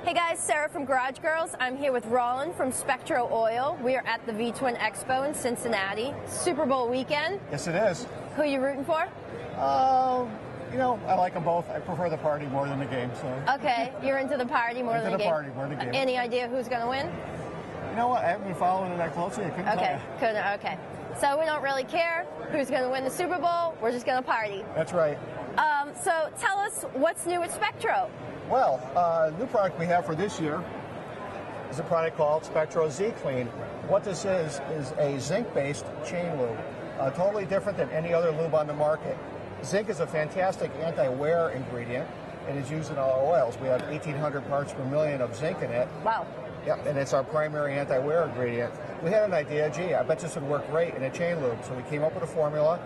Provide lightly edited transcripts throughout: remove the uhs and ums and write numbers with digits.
Hey guys, Sarah from Garage Girls. I'm here with Roland from Spectro Oil. We are at the V-Twin Expo in Cincinnati. Super Bowl weekend. Yes, it is. Who are you rooting for? You know, I like them both. I prefer the party more than the game. So. Okay, you're into the party more than the game. Party more than the game. Any idea who's going to win? You know what? I haven't been following it that closely. I couldn't tell you. Okay. So we don't really care who's going to win the Super Bowl. We're just going to party. That's right. So tell us what's new at Spectro. Well, the new product we have for this year is a product called Spectro Z Clean. What this is a zinc-based chain lube, totally different than any other lube on the market. Zinc is a fantastic anti-wear ingredient and is used in all our oils. We have 1,800 parts per million of zinc in it. Wow. Yep, and it's our primary anti-wear ingredient. We had an idea, gee, I bet this would work great in a chain lube. So we came up with a formula.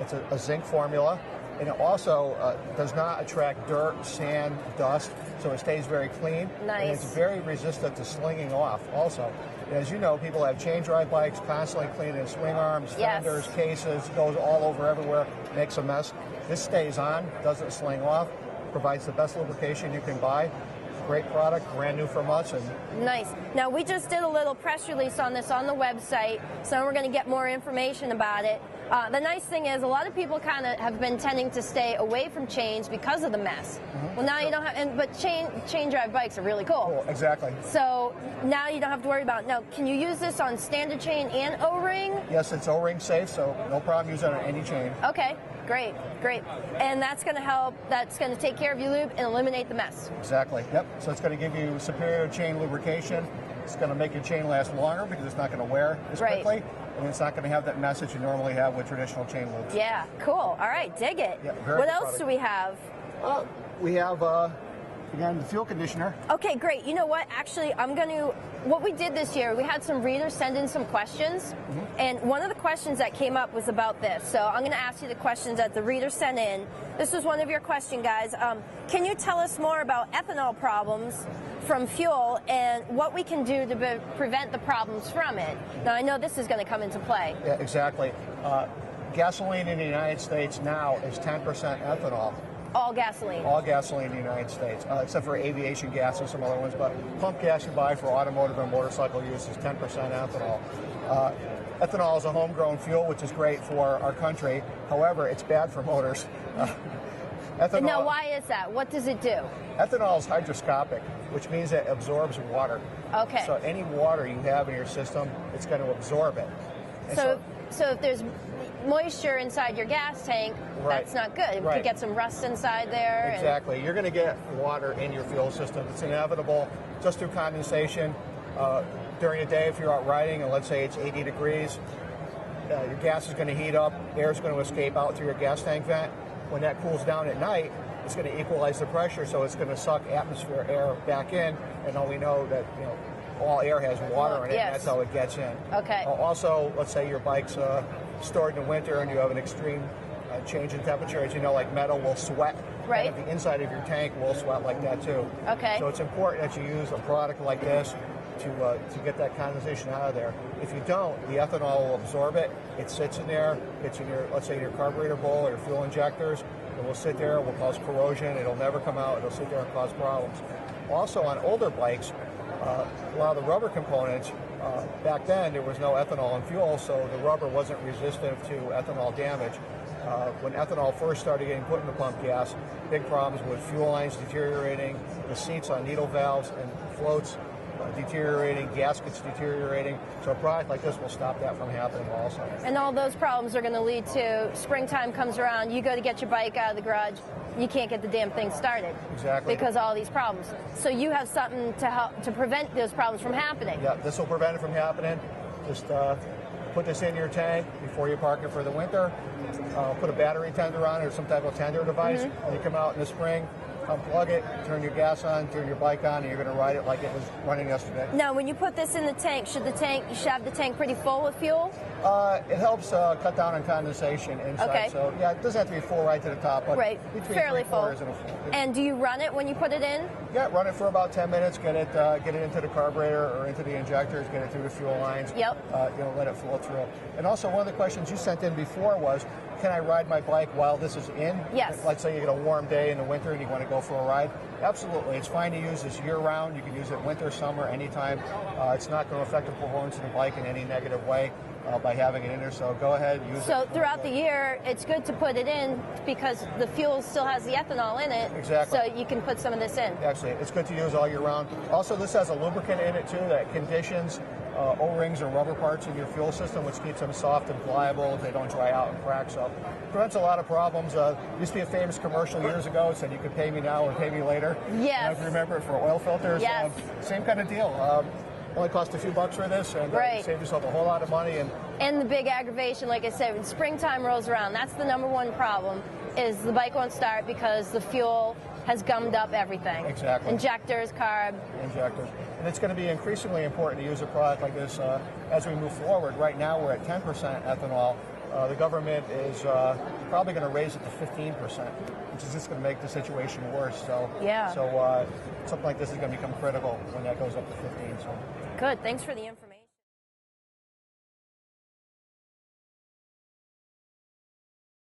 It's a zinc formula. And it also does not attract dirt, sand, dust, so it stays very clean. Nice. And it's very resistant to slinging off also. And as you know, people have chain drive bikes, constantly cleaning swing arms, fenders, cases, goes all over everywhere, makes a mess. This stays on, doesn't sling off, provides the best lubrication you can buy. Great product, brand new from us. And nice. Now, we just did a little press release on this on the website, so we're going to get more information about it. The nice thing is a lot of people kind of have been tending to stay away from chains because of the mess. Mm-hmm. Well, now you don't have, but chain drive bikes are really cool. Exactly. So now you don't have to worry about it. Now, can you use this on standard chain and O-ring? Yes, it's O-ring safe, so no problem using it on any chain. Okay, great. And that's going to help, that's going to take care of your lube and eliminate the mess. Exactly, yep. So it's going to give you superior chain lubrication. It's going to make your chain last longer because it's not going to wear as quickly. And it's not going to have that mess that you normally have with traditional chain lubes. Yeah, cool. All right, dig it. Yeah, what else do we have? We have, again, the fuel conditioner. Okay, great. You know what? Actually, what we did this year, we had some readers send in some questions. Mm-hmm. And one of the questions that came up was about this. So I'm going to ask you the questions that the readers sent in. This was one of your questions, guys. Can you tell us more about ethanol problems from fuel and what we can do to prevent the problems from it? Now, I know this is going to come into play. Yeah, exactly. Gasoline in the United States now is 10% ethanol. All gasoline? All gasoline in the United States, except for aviation gas and some other ones. But pump gas you buy for automotive and motorcycle use is 10% ethanol. Ethanol is a homegrown fuel, which is great for our country. However, it's bad for motors. Ethanol, now, why is that? What does it do? Ethanol is hydroscopic, which means it absorbs water. Okay. So any water you have in your system, it's going to absorb it. So if there's moisture inside your gas tank, that's not good. You could get some rust inside there. Exactly. You're going to get water in your fuel system. It's inevitable just through condensation. During the day, if you're out riding and let's say it's 80 degrees, your gas is going to heat up. Air is going to escape out through your gas tank vent. When that cools down at night, it's going to equalize the pressure, so it's going to suck atmosphere air back in. And we know that all air has water in it. And that's how it gets in. Okay. Also, let's say your bike's stored in the winter and you have an extreme change in temperature. As you know, like metal will sweat. Right. And the inside of your tank will sweat like that too. Okay. So it's important that you use a product like this to get that condensation out of there. If you don't, the ethanol will absorb it. It sits in there. It's in your, let's say, your carburetor bowl or your fuel injectors. It will sit there. It will cause corrosion. It'll never come out. It'll sit there and cause problems. Also, on older bikes, a lot of the rubber components, back then there was no ethanol in fuel, so the rubber wasn't resistant to ethanol damage. When ethanol first started getting put in the pump gas, big problems with fuel lines deteriorating, the seats on needle valves and floats deteriorating, gaskets deteriorating. So a product like this will stop that from happening also. And all those problems are going to lead to springtime comes around, you go to get your bike out of the garage, you can't get the damn thing started. Exactly. Because of all these problems. So you have something to help to prevent those problems from happening. Yeah, this will prevent it from happening. Just put this in your tank before you park it for the winter. Put a battery tender on it or some type of tender device. Mm-hmm. When you come out in the spring, unplug it, turn your gas on, turn your bike on, and you're going to ride it like it was running yesterday. Now, when you put this in the tank, you should have the tank pretty full with fuel? It helps cut down on condensation inside. Okay. So, yeah, it doesn't have to be full right to the top, but between fairly full. And a full. And do you run it when you put it in? Yeah, run it for about 10 minutes, get it into the carburetor or into the injectors, get it through the fuel lines. Yep. Let it flow through. And also, one of the questions you sent in before was, can I ride my bike while this is in? Yes. Let's say you get a warm day in the winter and you want to go for a ride. Absolutely. It's fine to use this year-round. You can use it winter, summer, anytime. It's not going to affect the performance of the bike in any negative way by having it in there. So go ahead, use it. So throughout the year, it's good to put it in because the fuel still has the ethanol in it. Exactly. So you can put some of this in. Actually, it's good to use all year round. Also, this has a lubricant in it too that conditions O-rings and rubber parts in your fuel system, which keeps them soft and pliable. They don't dry out and crack. So prevents a lot of problems. Used to be a famous commercial years ago. It said you could pay me now or pay me later. Yes. If you remember it, for oil filters. Yes. Same kind of deal. Only cost a few bucks for this, and you save yourself a whole lot of money. And the big aggravation, like I said, when springtime rolls around, that's the number one problem, is the bike won't start because the fuel has gummed up everything. Exactly. Injectors, carb. Injectors. And it's going to be increasingly important to use a product like this as we move forward. Right now we're at 10% ethanol. The government is probably going to raise it to 15%, which is just going to make the situation worse. So, yeah. So something like this is going to become critical when that goes up to 15. So. Good. Thanks for the information.